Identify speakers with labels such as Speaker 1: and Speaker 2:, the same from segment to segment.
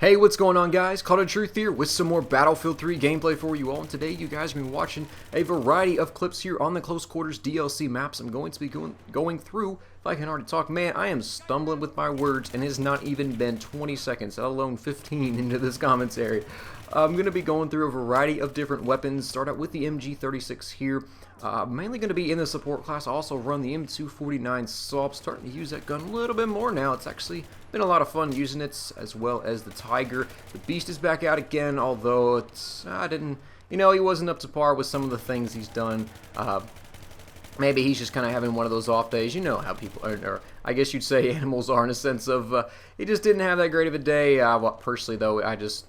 Speaker 1: Hey, what's going on, guys? Call to Truth here with some more Battlefield 3 gameplay for you all. And today, you guys have been watching a variety of clips here on the Close Quarters DLC maps. I'm going to be going through, if I can already talk, man, I am stumbling with my words, and it has not even been 20 seconds, let alone 15 into this commentary. I'm going to be going through a variety of different weapons. Start out with the MG36 here. Mainly going to be in the support class. I also run the M249 Saab. Starting to use that gun a little bit more now. It's actually been a lot of fun using it, as well as the Tiger. The Beast is back out again, although it's, he wasn't up to par with some of the things he's done. Maybe he's just kind of having one of those off days. You know how people are, or I guess you'd say animals are, in a sense of he just didn't have that great of a day. Personally, though, I just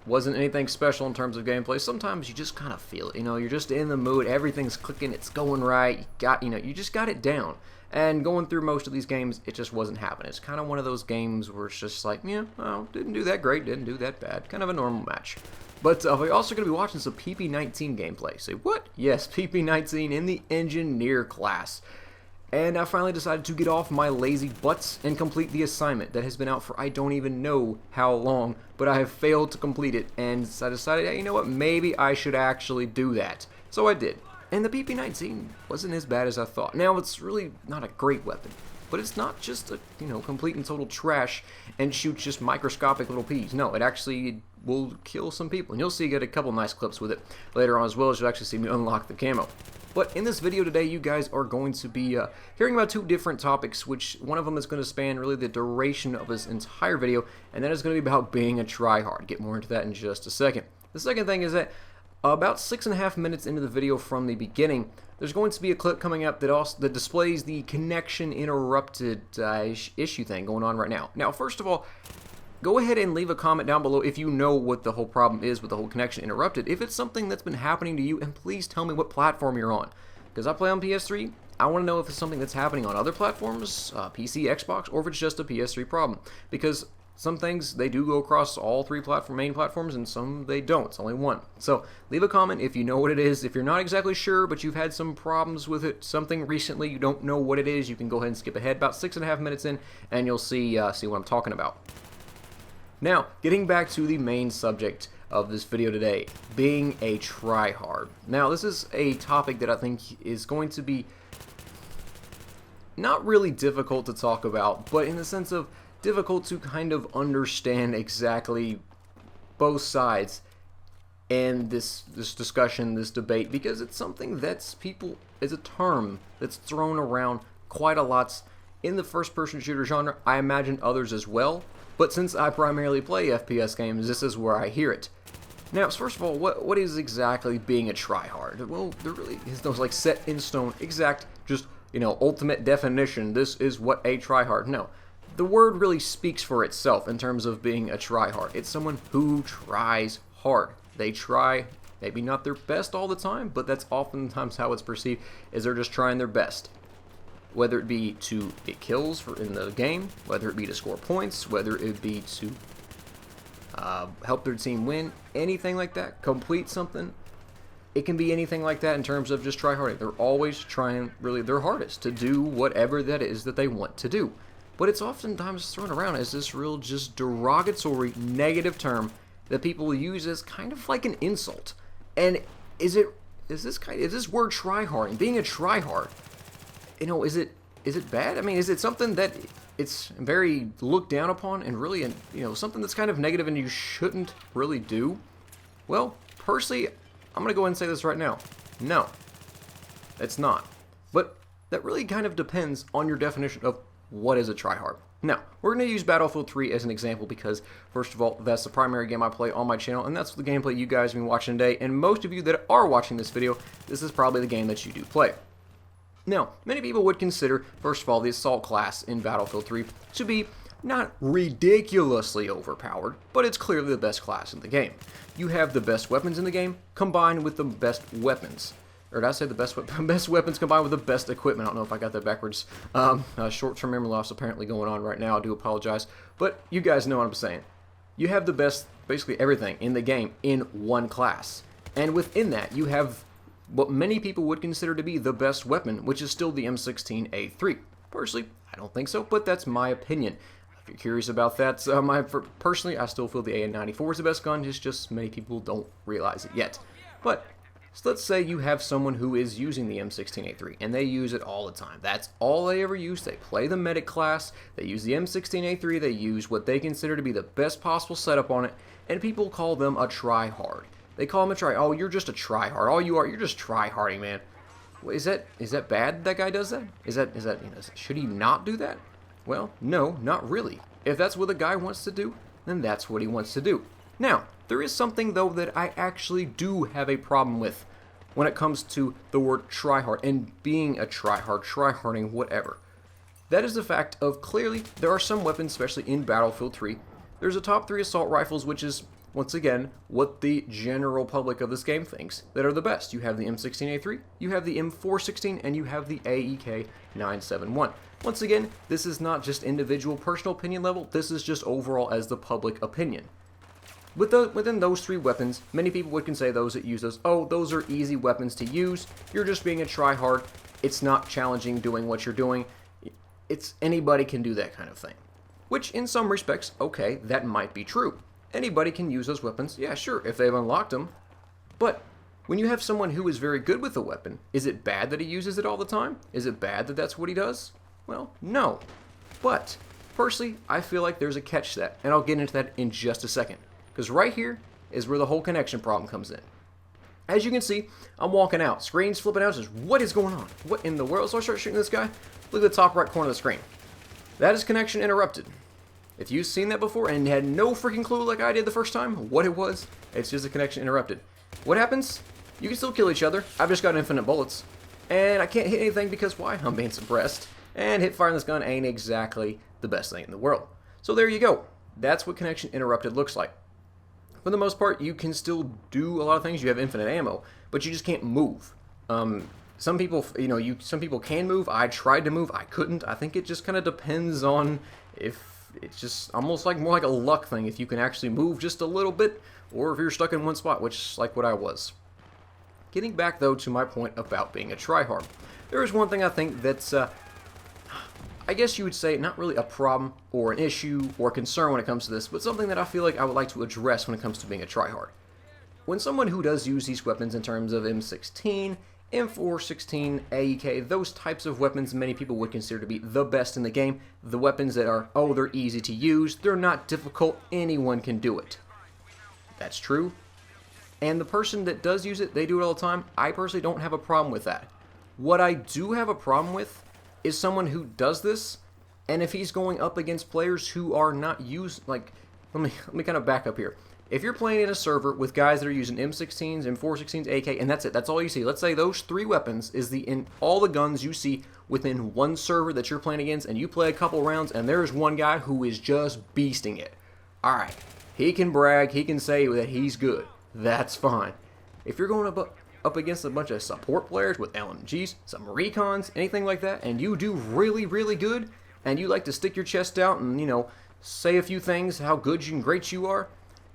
Speaker 1: wasn't anything special in terms of gameplay. Sometimes you just kind of feel it, you're just in the mood, everything's clicking, it's going right, you just got it down. And going through most of these games, it just wasn't happening. It's kind of one of those games where it's just like, didn't do that great, didn't do that bad, kind of a normal match. But we're also going to be watching some PP19 gameplay. Say, what? Yes, PP19 in the Engineer class. And I finally decided to get off my lazy butts and complete the assignment that has been out for I don't even know how long, but I have failed to complete it, and so I decided, hey, you know what, maybe I should actually do that. So I did. And the PP19 wasn't as bad as I thought. Now, it's really not a great weapon, but it's not just a, complete and total trash and shoots just microscopic little peas. No, it actually will kill some people, and you'll see, get a couple nice clips with it later on, as well as you'll actually see me unlock the camo. But in this video today, you guys are going to be hearing about two different topics, which one of them is going to span really the duration of this entire video, and that is going to be about being a tryhard. Get more into that in just a second. The second thing is that about 6.5 minutes into the video from the beginning, there's going to be a clip coming up that displays the connection interrupted issue thing going on right now. Now, first of all, go ahead and leave a comment down below if you know what the whole problem is with the whole connection interrupted. If it's something that's been happening to you, and please tell me what platform you're on. Because I play on PS3, I want to know if it's something that's happening on other platforms, PC, Xbox, or if it's just a PS3 problem. Because some things, they do go across all three main platforms, and some they don't. It's only one. So leave a comment if you know what it is. If you're not exactly sure, but you've had some problems with it, something recently, you don't know what it is, you can go ahead and skip ahead about 6.5 minutes in, and you'll see what I'm talking about. Now, getting back to the main subject of this video today, being a tryhard. Now, this is a topic that I think is going to be not really difficult to talk about, but in the sense of difficult to kind of understand exactly both sides in this discussion, this debate, because it's something that's is a term that's thrown around quite a lot in the first-person shooter genre. I imagine others as well. But since I primarily play FPS games, this is where I hear it. Now, first of all, what is exactly being a tryhard? Well, there really is no like set in stone, exact, just, ultimate definition. This is what a tryhard. No, the word really speaks for itself in terms of being a tryhard. It's someone who tries hard. They try, maybe not their best all the time, but that's oftentimes how it's perceived, is they're just trying their best. Whether it be to get kills in the game, whether it be to score points, whether it be to help their team win, anything like that, complete something. It can be anything like that in terms of just tryharding. They're always trying really their hardest to do whatever that is that they want to do. But it's oftentimes thrown around as this real just derogatory negative term that people use as kind of like an insult. And is this word tryharding, being a tryhard, is it bad? I mean, is it something that it's very looked down upon and really, something that's kind of negative and you shouldn't really do? Well, personally, I'm going to go ahead and say this right now. No, it's not. But that really kind of depends on your definition of what is a tryhard. Now, we're going to use Battlefield 3 as an example because, first of all, that's the primary game I play on my channel, and that's the gameplay you guys have been watching today. And most of you that are watching this video, this is probably the game that you do play. Now, many people would consider, first of all, the assault class in Battlefield 3 to be not ridiculously overpowered, but it's clearly the best class in the game. You have the best weapons in the game combined with the best weapons. Or did I say the best weapons combined with the best equipment? I don't know if I got that backwards. Short-term memory loss apparently going on right now. I do apologize. But you guys know what I'm saying. You have the best, basically everything in the game in one class. And within that, you have what many people would consider to be the best weapon, which is still the M16A3. Personally, I don't think so, but that's my opinion. If you're curious about that, personally, I still feel the AN-94 is the best gun. It's just many people don't realize it yet. But so let's say you have someone who is using the M16A3, and they use it all the time. That's all they ever use. They play the medic class, they use the M16A3, they use what they consider to be the best possible setup on it, and people call them a tryhard. They call them a try. Oh, you're just a tryhard. All you are, you're just tryharding, man. Is that bad that guy does that? Should he not do that? Well, no, not really. If that's what the guy wants to do, then that's what he wants to do. Now, there is something, though, that I actually do have a problem with when it comes to the word tryhard and being a tryhard, tryharding, whatever. That is the fact of, clearly, there are some weapons, especially in Battlefield 3. There's a top 3 assault rifles, which is, once again, what the general public of this game thinks that are the best. You have the M16A3, you have the M416, and you have the AEK 971. Once again, this is not just individual personal opinion level, this is just overall as the public opinion. Within those 3 weapons, many people would say those that use those, oh, those are easy weapons to use, you're just being a tryhard, it's not challenging doing what you're doing, anybody can do that kind of thing. Which, in some respects, okay, that might be true. Anybody can use those weapons, yeah, sure, if they've unlocked them. But when you have someone who is very good with a weapon, is it bad that he uses it all the time? Is it bad that that's what he does? Well, no. But, personally, I feel like there's a catch to that, and I'll get into that in just a second. Because right here is where the whole connection problem comes in. As you can see, I'm walking out. Screen's flipping out. Just, what is going on? What in the world? So I start shooting this guy. Look at the top right corner of the screen. That is connection interrupted. If you've seen that before and had no freaking clue like I did the first time what it was, it's just a connection interrupted. What happens? You can still kill each other. I've just got infinite bullets. And I can't hit anything because why? I'm being suppressed. And hip firing this gun ain't exactly the best thing in the world. So there you go. That's what connection interrupted looks like. For the most part, you can still do a lot of things. You have infinite ammo, but you just can't move. Some people, some people can move. I tried to move. I couldn't. I think it just kind of depends on if it's just almost like more like a luck thing. If you can actually move just a little bit, or if you're stuck in one spot, which is like what I was. Getting back though to my point about being a tryhard, there is one thing I think that's, I guess you would say, not really a problem or an issue or concern when it comes to this, but something that I feel like I would like to address when it comes to being a tryhard. When someone who does use these weapons in terms of M16, M416, AEK, those types of weapons many people would consider to be the best in the game, the weapons that are, oh, they're easy to use, they're not difficult, anyone can do it. That's true. And the person that does use it, they do it all the time. I personally don't have a problem with that. What I do have a problem with is someone who does this, and if he's going up against players who are not used, like, let me kind of back up here. If you're playing in a server with guys that are using M16s, M416s, AK, and that's it, that's all you see. Let's say those 3 weapons is all the guns you see within one server that you're playing against, and you play a couple rounds, and there's one guy who is just beasting it. Alright, he can brag, he can say that he's good. That's fine. If you're going up against a bunch of support players with LMGs, some recons, anything like that, and you do really, really good, and you like to stick your chest out and, say a few things, how good and great you are,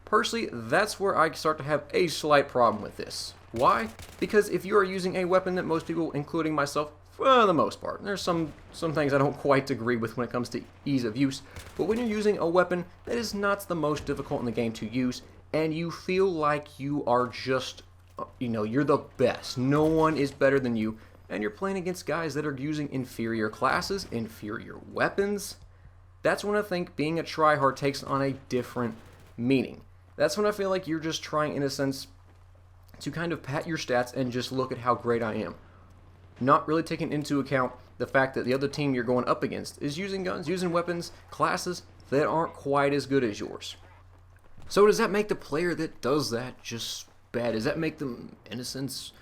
Speaker 1: personally, that's where I start to have a slight problem with this. Why? Because if you are using a weapon that most people, including myself, for the most part, there's some things I don't quite agree with when it comes to ease of use, but when you're using a weapon that is not the most difficult in the game to use, and you feel like you are just, you're the best, no one is better than you, and you're playing against guys that are using inferior classes, inferior weapons, that's when I think being a tryhard takes on a different meaning. That's when I feel like you're just trying, in a sense, to kind of pat your stats and just look at how great I am. Not really taking into account the fact that the other team you're going up against is using guns, using weapons, classes that aren't quite as good as yours. So does that make the player that does that just bad? Does that make them, in a sense,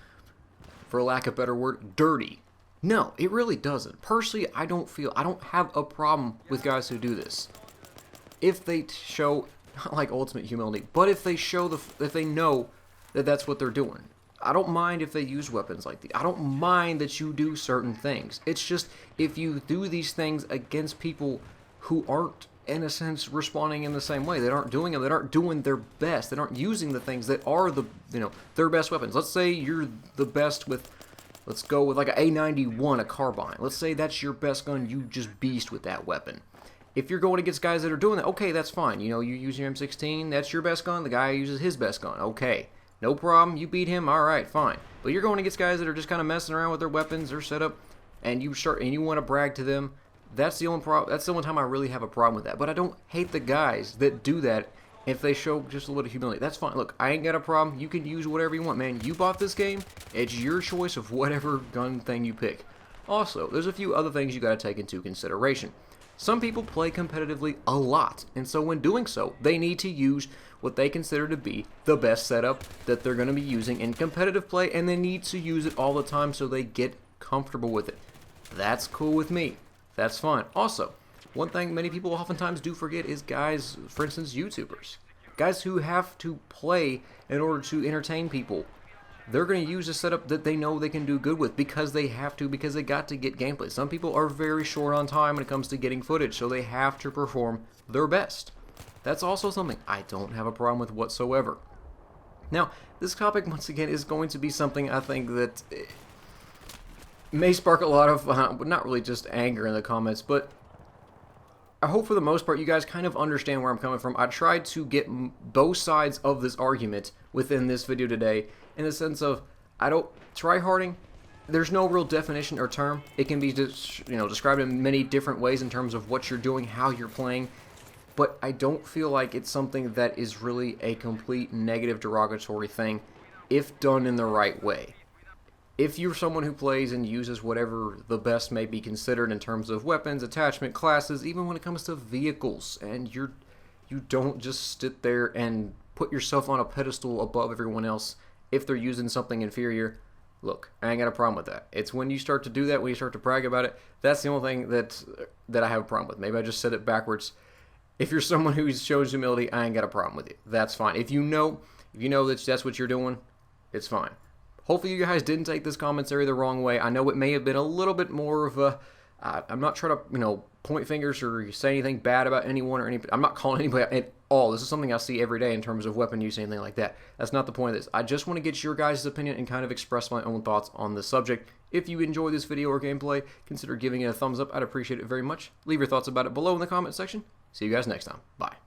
Speaker 1: for lack of a better word, dirty? No, it really doesn't. Personally, I don't have a problem with guys who do this. If they show, not like ultimate humility, but if they show if they know that that's what they're doing. I don't mind if they use weapons like these. I don't mind that you do certain things. It's just, if you do these things against people who aren't, in a sense, responding in the same way, they aren't doing them, they aren't doing their best, they aren't using the things that are their best weapons. Let's say you're the best with, let's go with like an A91, a carbine. Let's say that's your best gun, you just beast with that weapon. If you're going against guys that are doing that, okay, that's fine. You know, you use your M16, that's your best gun. The guy uses his best gun. Okay, no problem. You beat him. All right, fine. But you're going against guys that are just kind of messing around with their weapons, their setup, and you want to brag to them. That's the only problem. That's the only time I really have a problem with that. But I don't hate the guys that do that if they show just a little humility. That's fine. Look, I ain't got a problem. You can use whatever you want, man. You bought this game. It's your choice of whatever gun thing you pick. Also, there's a few other things you got to take into consideration. Some people play competitively a lot, and so when doing so, they need to use what they consider to be the best setup that they're going to be using in competitive play, and they need to use it all the time so they get comfortable with it. That's cool with me. That's fine. Also, one thing many people oftentimes do forget is guys, for instance, YouTubers. Guys who have to play in order to entertain people. They're going to use a setup that they know they can do good with because they have to, because they got to get gameplay. Some people are very short on time when it comes to getting footage, so they have to perform their best. That's also something I don't have a problem with whatsoever. Now, this topic, once again, is going to be something I think that may spark a lot of, not really just anger in the comments, but I hope for the most part you guys kind of understand where I'm coming from. I tried to get both sides of this argument within this video today, in the sense of, tryharding, there's no real definition or term. It can be just, described in many different ways in terms of what you're doing, how you're playing, but I don't feel like it's something that is really a complete negative, derogatory thing if done in the right way. If you're someone who plays and uses whatever the best may be considered in terms of weapons, attachment, classes, even when it comes to vehicles, and you don't just sit there and put yourself on a pedestal above everyone else if they're using something inferior, look, I ain't got a problem with that. It's when you start to do that, when you start to brag about it, that's the only thing that I have a problem with. Maybe I just said it backwards. If you're someone who shows humility, I ain't got a problem with you. That's fine. If you know that that's what you're doing, it's fine. Hopefully you guys didn't take this commentary the wrong way. I know it may have been a little bit more of a, I'm not trying to, point fingers or say anything bad about anyone or anything. I'm not calling anybody out at all. This is something I see every day in terms of weapon use, anything like that. That's not the point of this. I just want to get your guys' opinion and kind of express my own thoughts on the subject. If you enjoy this video or gameplay, consider giving it a thumbs up. I'd appreciate it very much. Leave your thoughts about it below in the comment section. See you guys next time. Bye.